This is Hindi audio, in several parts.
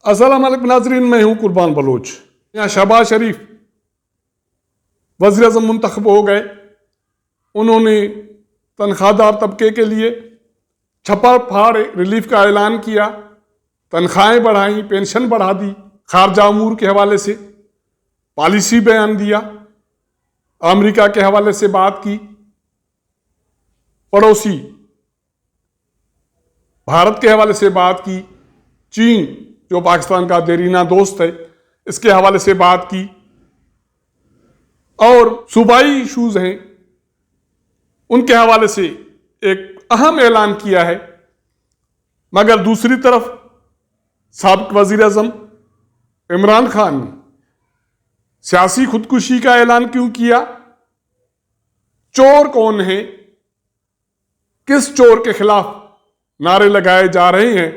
अस्सलाम वालेकुम नाज़रीन, मैं हूँ कुर्बान बलोच। यहाँ शहबाज शरीफ वज़ीर आज़म मुंतखब हो गए। उन्होंने तनख्वाहदार तबके के लिए छप्पर फाड़ रिलीफ का ऐलान किया, तनख्वाहें बढ़ाई, पेंशन बढ़ा दी, खारजा अमूर के हवाले से पॉलिसी बयान दिया, अमेरिका के हवाले से बात की, पड़ोसी भारत के हवाले से बात की, चीन जो पाकिस्तान का देरीना दोस्त है इसके हवाले से बात की, और सूबाई इशूज हैं उनके हवाले से एक अहम ऐलान किया है। मगर दूसरी तरफ साबिक वजीर आजम इमरान खान ने सियासी खुदकुशी का ऐलान क्यों किया? चोर कौन है, किस चोर के खिलाफ नारे लगाए जा रहे हैं?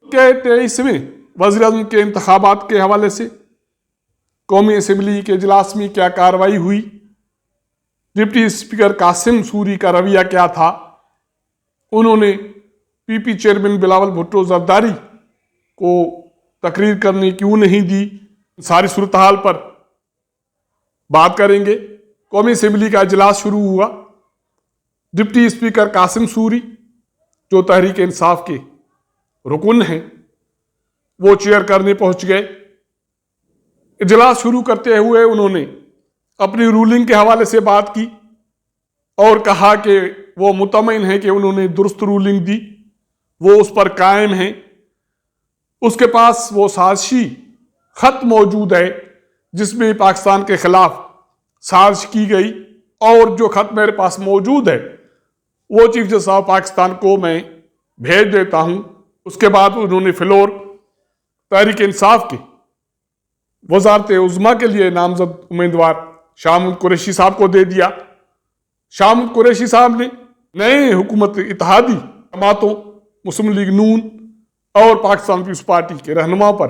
के 23वें वज़ीर आज़म के इंतखाबात के हवाले से कौमी असम्बली के इजलास में क्या कार्रवाई हुई, डिप्टी स्पीकर कासिम सूरी का रवैया क्या था, उन्होंने पीपी चेयरमैन बिलावल भुट्टो जरदारी को तकरीर करने क्यों नहीं दी, सारी सूरत हाल पर बात करेंगे। कौमी असम्बली का इजलास शुरू हुआ। डिप्टी स्पीकर कासिम सूरी जो तहरीक इंसाफ के रुकन हैं वो चेयर करने पहुंच गए। इजलास शुरू करते हुए उन्होंने अपनी रूलिंग के हवाले से बात की और कहा कि वो मुतमईन है कि उन्होंने दुरुस्त रूलिंग दी, वो उस पर कायम है। उसके पास वो साजिशी खत मौजूद है जिसमें पाकिस्तान के खिलाफ साजिश की गई, और जो खत मेरे पास मौजूद है वो चीफ जस्टिस ऑफ पाकिस्तान को मैं भेज देता हूं। उसके बाद उन्होंने फ्लोर तहरीक इंसाफ के वजारत उज़्मा के लिए नामजद उम्मीदवार शाह महमूद कुरैशी साहब को दे दिया। शाह महमूद कुरैशी साहब ने नए हुकूमत इत्तेहादी जमातों मुस्लिम लीग नून और पाकिस्तान पीपल्स पार्टी के रहनुमा पर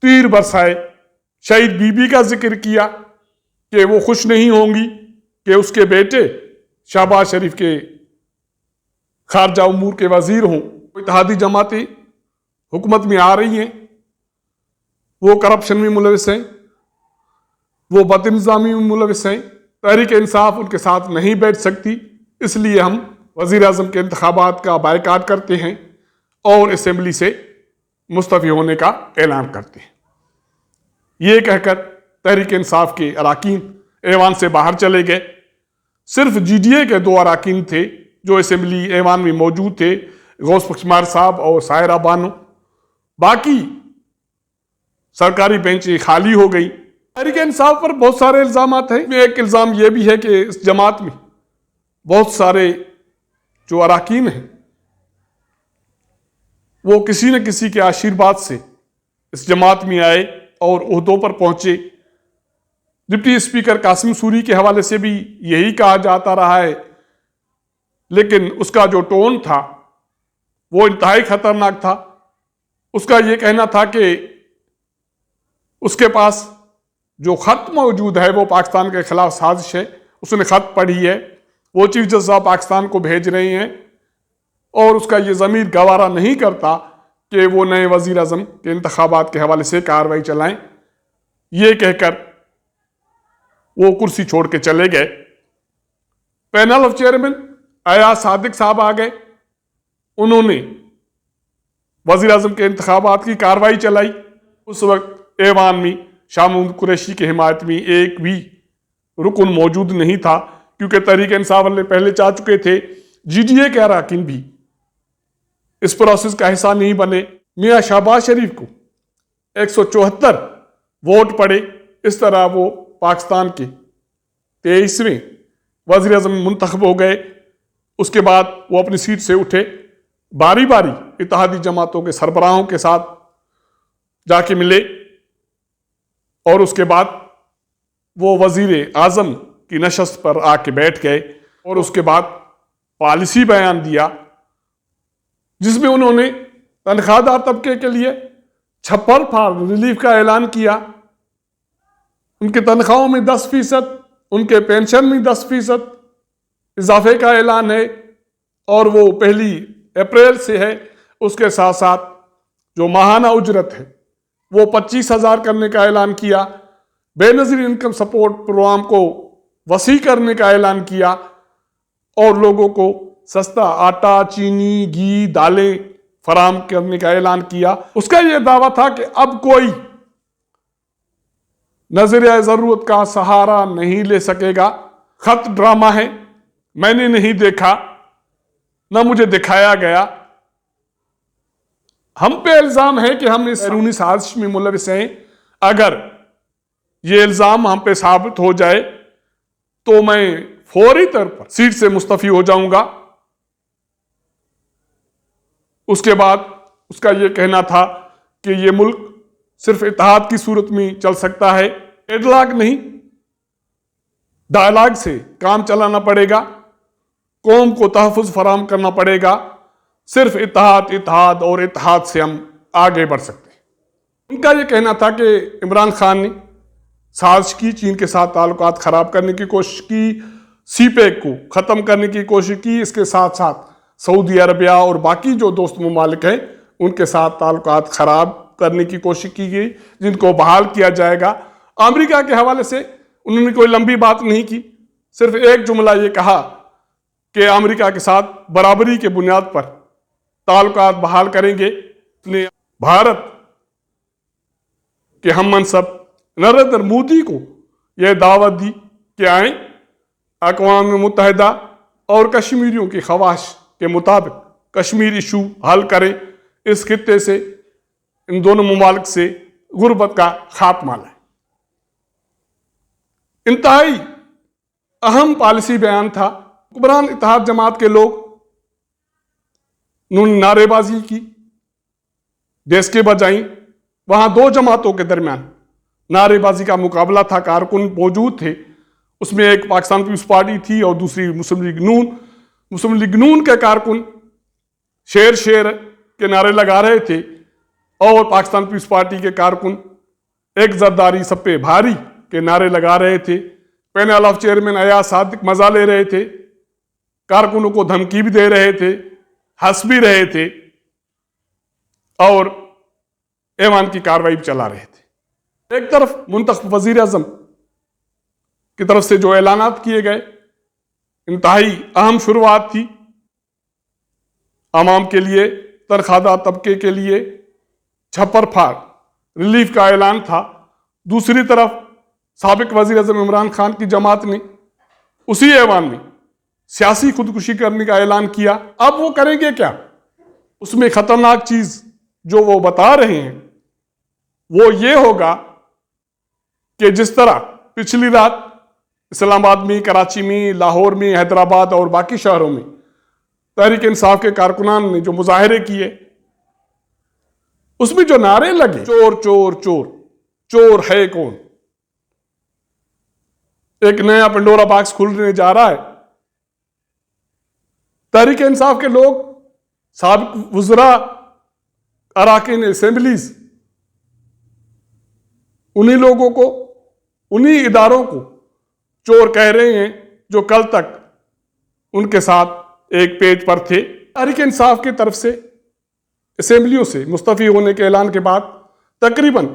तीर बरसाए। शहीद बीबी का जिक्र किया कि वो खुश नहीं होंगी कि उसके बेटे शहबाज शरीफ के खारजा उमूर के वजीर हों। इत्तेहादी जमातें हुकूमत में आ रही हैं, वो करप्शन में मुलविस हैं, वो बदइंतज़ामी में मुलविस हैं। तहरीक इंसाफ उनके साथ नहीं बैठ सकती, इसलिए हम वज़ीर आज़म के इंतखाबात का बायकाट करते हैं और असम्बली से मुस्तफ़ी होने का ऐलान करते हैं। ये कहकर तहरीक इंसाफ के अराकीन ऐवान से बाहर चले गए। सिर्फ GDA के 2 अराकीन थे जो असम्बली ऐवान में मौजूद थे, गौस बख्शमार साहब और सायरा बानो। बाकी सरकारी बेंचें खाली हो गई। तहरीक इंसाफ पर बहुत सारे इल्ज़ामात हैं। एक इल्ज़ाम यह भी है कि इस जमात में बहुत सारे जो अराकीन हैं वो किसी न किसी के आशीर्वाद से इस जमात में आए और ओहदों पर पहुंचे। डिप्टी स्पीकर कासिम सूरी के हवाले से भी यही कहा जाता रहा है, लेकिन उसका जो टोन था वो इंतहाई खतरनाक था। उसका ये कहना था कि उसके पास जो खत मौजूद है वो पाकिस्तान के खिलाफ साजिश है, उसने खत पढ़ी है, वो चीफ जस्टिस ऑफ पाकिस्तान को भेज रहे हैं और उसका ये ज़मीर गवारा नहीं करता कि वो नए वज़ीर आज़म के इंतखाबात के हवाले से कार्रवाई चलाएं। ये कहकर वो कुर्सी छोड़ के चले गए। Panel of chairman Ayaz Sadiq साहब आ गए। उन्होंने वज़ीर आज़म के इंतखाबात की कार्रवाई चलाई। उस वक्त ऐवान में शाह महमूद कुरैशी की हिमायत में एक भी रुकन मौजूद नहीं था, क्योंकि तहरीक इंसाफ वाले पहले चाह चुके थे। GDA के अराकीन भी इस प्रोसेस का हिस्सा नहीं बने। मियाँ शहबाज शरीफ को 174 वोट पड़े। इस तरह वो पाकिस्तान के 23वें वज़ीर आज़म मुंतखब हो गए। उसके बाद वो अपनी सीट से उठे, बारी बारी इत्तेहादी जमातों के सरबराहों के साथ जाके मिले और उसके बाद वो वज़ीर आज़म की नशस्त पर आके बैठ गए और उसके बाद पॉलिसी बयान दिया जिसमें उन्होंने तनख्वाहदार तबके के लिए छप्पर फाड़ रिलीफ का ऐलान किया। उनकी तनख्वाहों में 10%, उनके पेंशन में 10% इजाफे का ऐलान है और वो 1 अप्रैल से है। उसके साथ साथ जो माहाना उजरत है वो 25,000 करने का ऐलान किया। बेनजीर इनकम सपोर्ट प्रोग्राम को वसी करने का ऐलान किया और लोगों को सस्ता आटा, चीनी, घी, दालें फराहम करने का ऐलान किया। उसका यह दावा था कि अब कोई नजरिया जरूरत का सहारा नहीं ले सकेगा। खत ड्रामा है, मैंने नहीं देखा, न मुझे दिखाया गया। हम पे इल्जाम है कि हम इस बैरूनी साजिश में मुलविस हैं। अगर ये इल्जाम हम पे साबित हो जाए तो मैं फौरी तौर पर सीट से मुस्तफी हो जाऊंगा। उसके बाद उसका यह कहना था कि यह मुल्क सिर्फ इत्तेहाद की सूरत में चल सकता है, एडलॉग नहीं, डायलॉग से काम चलाना पड़ेगा, कौम को तहफ़्फ़ुज़ फराहम करना पड़ेगा। सिर्फ इत्तेहाद और इत्तेहाद से हम आगे बढ़ सकते हैं। उनका यह कहना था कि इमरान खान ने साजिश की, चीन के साथ ताल्लुकात खराब करने की कोशिश की, सीपेक को ख़त्म करने की कोशिश की, इसके साथ साथ सऊदी अरबिया और बाकी जो दोस्त ममालिक हैं उनके साथ ताल्लुकात खराब करने की कोशिश की गई, जिनको बहाल किया जाएगा। अमेरिका के हवाले से उन्होंने कोई लंबी बात नहीं की, सिर्फ एक जुमला ये कहा कि अमेरिका के साथ बराबरी के बुनियाद पर ताल्लुकात बहाल करेंगे। इसने भारत के हम मनसब नरेंद्र मोदी को यह दावत दी कि आए, अक़वाम मुत्तहिदा और कश्मीरियों की ख्वाहिश के मुताबिक कश्मीर इशू हल करें, इस खित्ते से, इन दोनों ममालिक से गुर्बत का खात्मा लाए। इंतहाई अहम पॉलिसी बयान था। हुक्मरान इत्तेहाद जमात के लोग उन्होंने नारेबाजी की, देश के बजाई। वहां दो जमातों के दरमियान नारेबाजी का मुकाबला था, कारकुन मौजूद थे। उसमें एक पाकिस्तान पीपल्स पार्टी थी और दूसरी मुस्लिम लीग नून। मुस्लिम लीग नून के कारकुन शेर शेर के नारे लगा रहे थे और पाकिस्तान पीपल्स पार्टी के कारकुन एक जरदारी सब पे भारी के नारे लगा रहे थे। Panel of chairman Ayaz Sadiq मजा ले रहे थे, कारकुनों को धमकी भी दे रहे थे, हंस भी रहे थे और ऐवान की कार्रवाई भी चला रहे थे। एक तरफ मुंतखब वजीर आजम की तरफ से जो ऐलानात किए गए, इंतहाई अहम शुरुआत थी। आवाम के लिए, तरखादा तबके के लिए छप्पर फाड़ रिलीफ का ऐलान था। दूसरी तरफ साबिक वजीर आजम इमरान खान की जमात ने उसी ऐवान में सियासी खुदकुशी करने का ऐलान किया। अब वो करेंगे क्या? उसमें खतरनाक चीज जो वो बता रहे हैं वो ये होगा कि जिस तरह पिछली रात इस्लामाबाद में, कराची में, लाहौर में, हैदराबाद और बाकी शहरों में तहरीक इंसाफ के कारकुनान ने जो मुजाहरे किए, उसमें जो नारे लगे, चोर चोर चोर, चोर है कौन, एक नया पंडोरा बॉक्स खुलने जा रहा है। तहरीक इंसाफ के लोग, साबिक वज़रा, अराकीन असेंबलीज, उन्हीं लोगों को, उन्हीं इदारों को चोर कह रहे हैं जो कल तक उनके साथ एक पेज पर थे। तहरीक इंसाफ की तरफ से असेंबलियों से मुस्तफी होने के ऐलान के बाद तकरीबन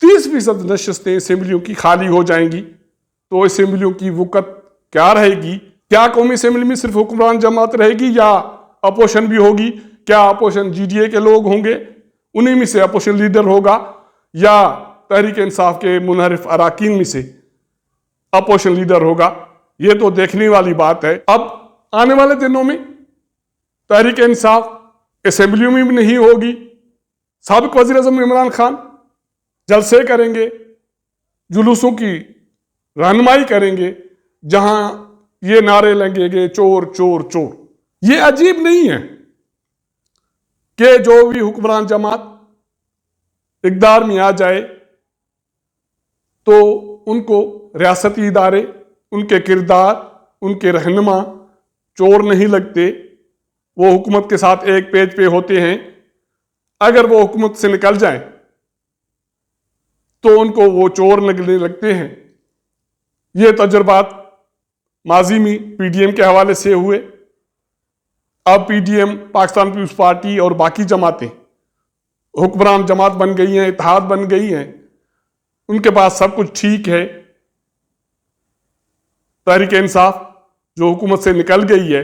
30% नशस्तें असेंबलियों की खाली हो जाएंगी। तो असेंबलियों की वक़्त क्या रहेगी? क्या कौमी असेंबली में सिर्फ हुक्मरान जमात रहेगी या अपोजिशन भी होगी? क्या अपोजिशन GDA के लोग होंगे, उन्हीं में से अपोजिशन लीडर होगा, या तहरीक इंसाफ के मुनहरिफ अराकीन में से अपोजिशन लीडर होगा? ये तो देखने वाली बात है। अब आने वाले दिनों में तहरीक इंसाफ असेंबलियों में भी नहीं होगी। साबिक वज़ीर आज़म इमरान खान जलसे करेंगे, जुलूसों की रहनुमाई करेंगे, जहां ये नारे लगेंगे चोर चोर चोर। ये अजीब नहीं है कि जो भी हुक्मरान जमात इक़्तिदार में आ जाए तो उनको रियासती इदारे, उनके किरदार, उनके रहनुमा चोर नहीं लगते। वो हुकूमत के साथ एक पेज पे होते हैं। अगर वो हुकूमत से निकल जाएं तो उनको वो चोर लगने लगते हैं। ये तजुर्बात माजी में PDM के हवाले से हुए। अब PDM, पाकिस्तान पीपल्स पार्टी और बाकी जमातें हुक्मरान जमात बन गई हैं, इत्तेहाद बन गई हैं, उनके पास सब कुछ ठीक है। तहरीक इंसाफ जो हुकूमत से निकल गई है,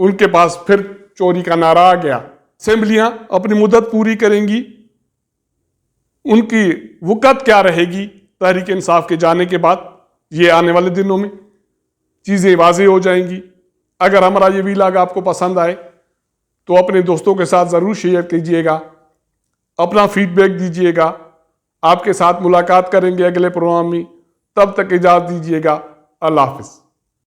उनके पास फिर चोरी का नारा आ गया। असेंबलियां अपनी मुद्दत पूरी करेंगी, उनकी वक़्त क्या रहेगी तहरीक इंसाफ के जाने के बाद, ये आने वाले दिनों में चीज़ें वाज़ेह हो जाएंगी। अगर हमारा ये वीलॉग आपको पसंद आए तो अपने दोस्तों के साथ ज़रूर शेयर कीजिएगा, अपना फीडबैक दीजिएगा। आपके साथ मुलाकात करेंगे अगले प्रोग्राम में, तब तक इजाज़त दीजिएगा। अल्लाह हाफ़िज़।